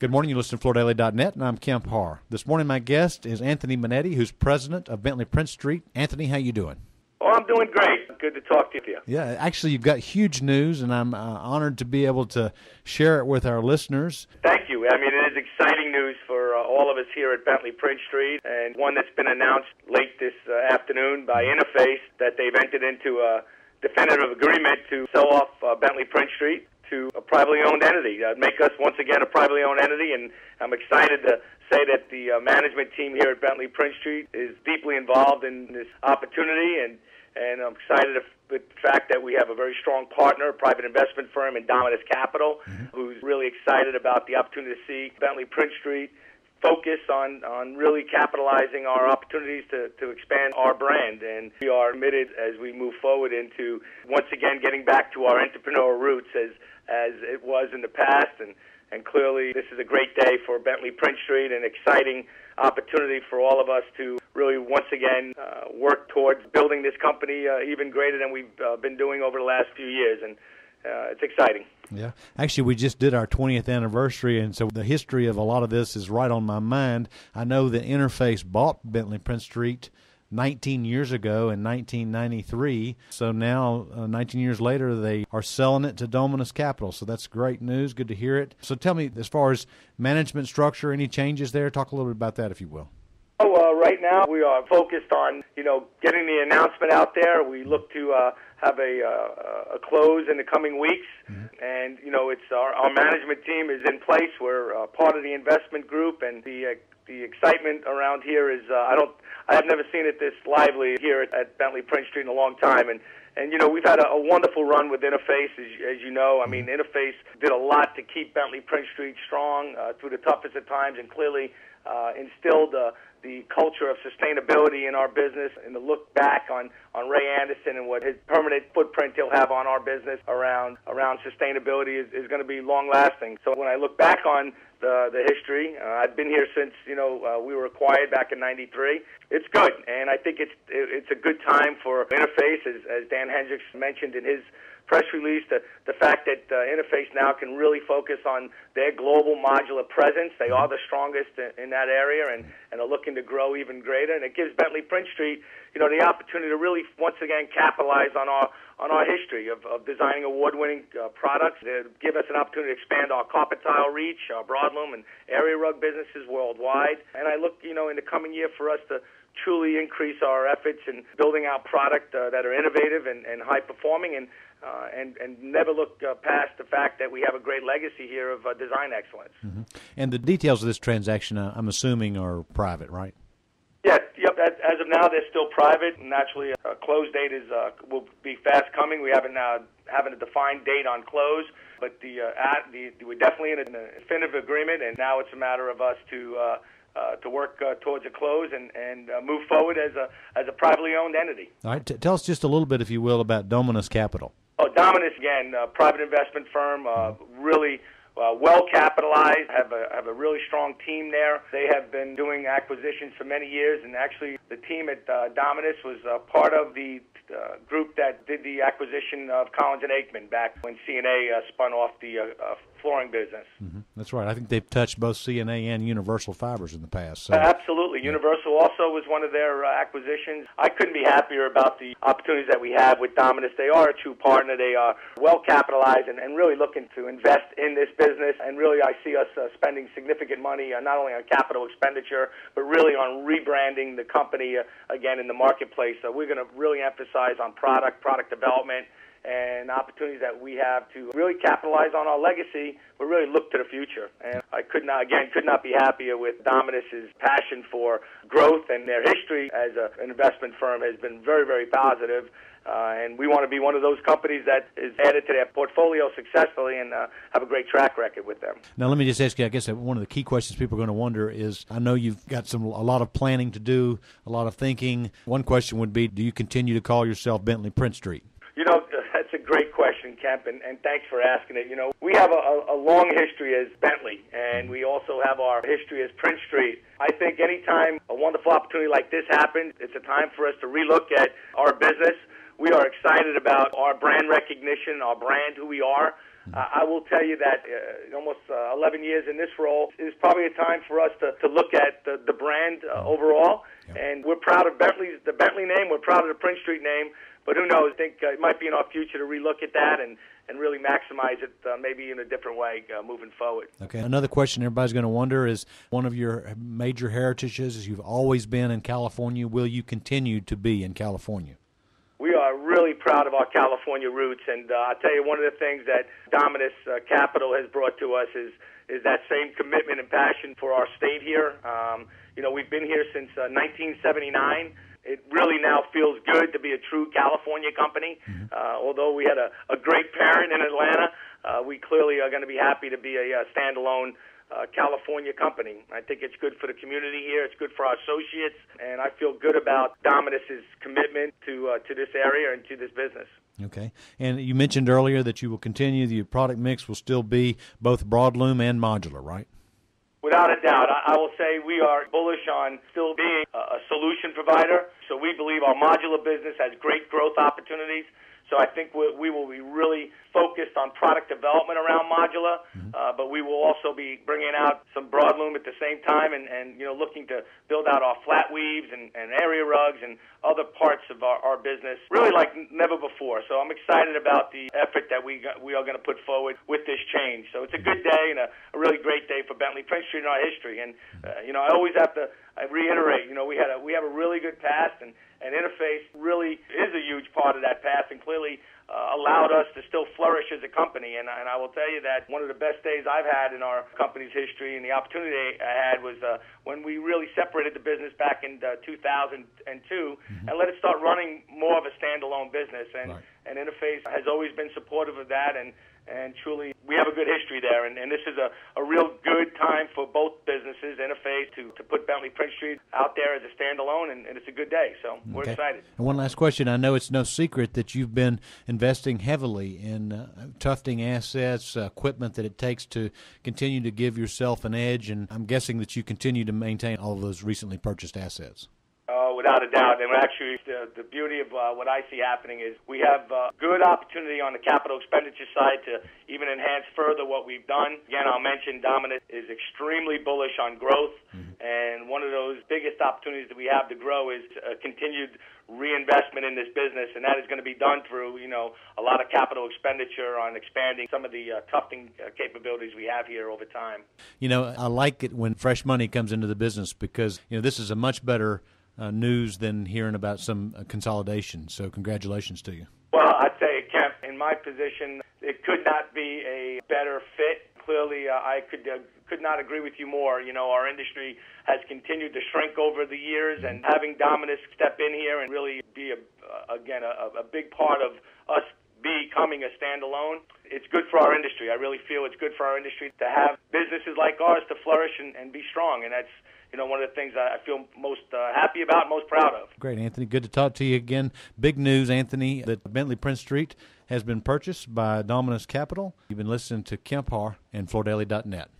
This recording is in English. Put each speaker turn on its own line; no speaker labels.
Good morning. You listen to FloorDaily.net, and I'm Kemp Harr. This morning, my guest is Anthony Minite, who's president of Bentley Prince Street. Anthony, how you doing?
Oh, I'm doing great. Good to talk to you.
Yeah, actually, you've got huge news, and I'm honored to be able to share it with our listeners.
Thank you. I mean, it is exciting news for all of us here at Bentley Prince Street, and one that's been announced late this afternoon by Interface that they've entered into a definitive agreement to sell off Bentley Prince Street to a privately owned entity, make us once again a privately owned entity, and I'm excited to say that the management team here at Bentley Prince Street is deeply involved in this opportunity, and I'm excited with the fact that we have a very strong partner, a private investment firm in Dominus Capital, who's really excited about the opportunity to see Bentley Prince Street focus on really capitalizing our opportunities to expand our brand. And we are committed as we move forward into, once again, getting back to our entrepreneurial roots as it was in the past. And clearly, this is a great day for Bentley Prince Street, an exciting opportunity for all of us to really, once again, work towards building this company even greater than we've been doing over the last few years. And it's exciting.
Yeah. Actually, we just did our 20th anniversary, and so the history of a lot of this is right on my mind. I know that Interface bought Bentley Prince Street 19 years ago in 1993. So now, 19 years later, they are selling it to Dominus Capital. So that's great news. Good to hear it. So tell me, as far as management structure, any changes there? Talk a little bit about that, if you will.
Right now, we are focused on, getting the announcement out there. We look to have a close in the coming weeks. And, it's our management team is in place. We're part of the investment group, and the excitement around here is, I have never seen it this lively here at Bentley Prince Street in a long time. And we've had a wonderful run with Interface, as you know. I mean, Interface did a lot to keep Bentley Prince Street strong through the toughest of times, and clearly instilled the culture of sustainability in our business, and the look back on Ray Anderson and what his permanent footprint he'll have on our business around sustainability is going to be long-lasting. So when I look back on the history, I've been here since, we were acquired back in '93. It's good, and I think it's a good time for Interface, as Dan Hendricks mentioned in his press release, the fact that Interface now can really focus on their global modular presence. They are the strongest in that area, and are looking to grow even greater. And it gives Bentley Prince Street, the opportunity to really once again capitalize on our history of designing award-winning products. They give us an opportunity to expand our carpet tile reach, our broadloom and area rug businesses worldwide. And I look, in the coming year for us to truly increase our efforts in building out product that are innovative and high-performing, and never look past the fact that we have a great legacy here of design excellence.
And the details of this transaction, I'm assuming, are private, right?
Yep. As of now, they're still private. Naturally, a close date will be fast coming. We haven't a defined date on close, but we're definitely in a definitive agreement, and now it's a matter of us to work towards a close and move forward as a privately owned entity.
All right. Tell us just a little bit, if you will, about Dominus Capital.
Dominus, again, private investment firm, really well capitalized, have a really strong team there. They have been doing acquisitions for many years, and actually the team at Dominus was part of the group that did the acquisition of Collins & Aikman back when CNA spun off the flooring business.
That's right. I think they've touched both CNA and Universal Fibers in the past. So.
Absolutely. Yeah. Universal also was one of their acquisitions. I couldn't be happier about the opportunities that we have with Dominus. They are a true partner. They are well capitalized and really looking to invest in this business. And really, I see us spending significant money not only on capital expenditure, but really on rebranding the company again in the marketplace. So we're going to really emphasize on product development, and opportunities that we have to really capitalize on our legacy, but really look to the future. And I could not be happier with Dominus's passion for growth, and their history as an investment firm has been very, very positive. And we want to be one of those companies that is added to their portfolio successfully and have a great track record with them.
Now, let me just ask you, I guess one of the key questions people are going to wonder is, I know you've got a lot of planning to do, a lot of thinking. One question would be, do you continue to call yourself Bentley Prince Street?
That's a great question, Kemp, and thanks for asking it. We have a long history as Bentley, and we also have our history as Prince Street. I think anytime a wonderful opportunity like this happens, it's a time for us to relook at our business. We are excited about our brand recognition, our brand, who we are. I will tell you that almost 11 years in this role is probably a time for us to look at the brand overall. Yep. And we're proud of the Bentley name. We're proud of the Prince Street name. But who knows? I think it might be in our future to relook at that and really maximize it maybe in a different way moving forward.
Okay. Another question everybody's going to wonder is, one of your major heritages is you've always been in California. Will you continue to be in California?
We are really proud of our California roots, and I'll tell you, one of the things that Dominus Capital has brought to us is that same commitment and passion for our state here. We've been here since 1979. It really now feels good to be a true California company. Although we had a great parent in Atlanta, we clearly are going to be happy to be a standalone California company. I think it's good for the community here. It's good for our associates, and I feel good about Dominus's commitment to this area and to this business.
Okay. And you mentioned earlier that you will continue, the product mix will still be both broadloom and modular, right?
Without a doubt. I will say we are bullish on still being a solution provider. So we believe our modular business has great growth opportunities. So I think we will be really focused on product development around modular, but we will also be bringing out some broadloom at the same time and looking to build out our flat weaves and area rugs and other parts of our business really like never before. So I'm excited about the effort that we are going to put forward with this change. So it's a good day and a really great day for Bentley Prince Street in our history. And I always have to reiterate, we have a really good past, and Interface really is a huge part of that past and clearly allowed us to still flourish as a company. And I will tell you that one of the best days I've had in our company's history and the opportunity I had was when we really separated the business back in 2002 and let it start running more of a standalone business. And Interface has always been supportive of that, and truly we have a good history there. And this is a real good time for both businesses, Interface, to put Bentley Prince Street out there as a standalone, and it's a good day. So we're excited.
And one last question. I know it's no secret that you've been investing heavily in tufting assets, equipment that it takes to continue to give yourself an edge, and I'm guessing that you continue to maintain all of those recently purchased assets.
Without a doubt. And actually, the beauty of what I see happening is we have good opportunity on the capital expenditure side to even enhance further what we've done. Again, I'll mention Dominus is extremely bullish on growth, and one of those biggest opportunities that we have to grow is continued reinvestment in this business, and that is going to be done through, a lot of capital expenditure on expanding some of the tufting capabilities we have here over time.
I like it when fresh money comes into the business because, this is a much better news than hearing about some consolidation. So congratulations to you.
Well, I'd say, Kemp, in my position, it could not be a better fit. Clearly, I could not agree with you more. Our industry has continued to shrink over the years, and having Dominus step in here and really be, a big part of us becoming a standalone, it's good for our industry. I really feel it's good for our industry to have businesses like ours to flourish and be strong, and that's one of the things I feel most happy about, most proud of.
Great, Anthony. Good to talk to you again. Big news, Anthony, that Bentley Prince Street has been purchased by Dominus Capital. You've been listening to Kemp Harr and FloorDaily.net.